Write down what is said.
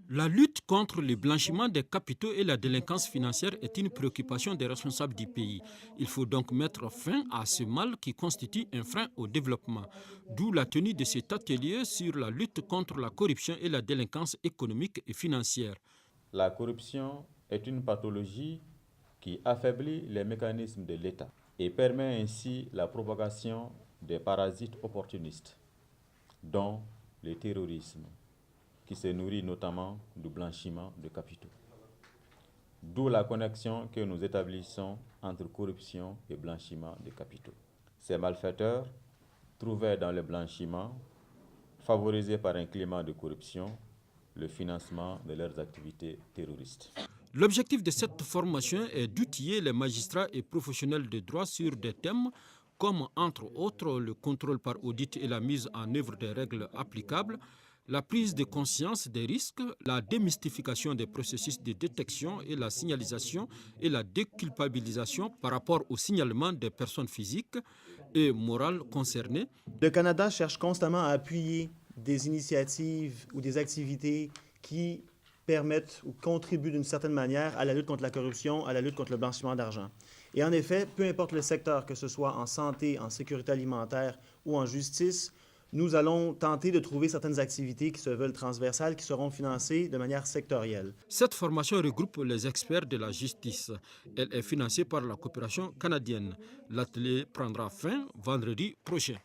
La lutte contre le blanchiment des capitaux et la délinquance financière est une préoccupation des responsables du pays. Il faut donc mettre fin à ce mal qui constitue un frein au développement. D'où la tenue de cet atelier sur la lutte contre la corruption et la délinquance économique et financière. La corruption est une pathologie qui affaiblit les mécanismes de l'État et permet ainsi la propagation des parasites opportunistes, dont le terrorisme, qui se nourrit notamment du blanchiment de capitaux. D'où la connexion que nous établissons entre corruption et blanchiment de capitaux. Ces malfaiteurs trouvaient dans le blanchiment, favorisé par un climat de corruption, le financement de leurs activités terroristes. L'objectif de cette formation est d'outiller les magistrats et professionnels de droit sur des thèmes comme, entre autres, le contrôle par audit et la mise en œuvre des règles applicables, la prise de conscience des risques, la démystification des processus de détection et la signalisation et la déculpabilisation par rapport au signalement des personnes physiques et morales concernées. Le Canada cherche constamment à appuyer des initiatives ou des activités qui permettent ou contribuent d'une certaine manière à la lutte contre la corruption, à la lutte contre le blanchiment d'argent. Et en effet, peu importe le secteur, que ce soit en santé, en sécurité alimentaire ou en justice, nous allons tenter de trouver certaines activités qui se veulent transversales, qui seront financées de manière sectorielle. Cette formation regroupe les experts de la justice. Elle est financée par la coopération canadienne. L'atelier prendra fin vendredi prochain.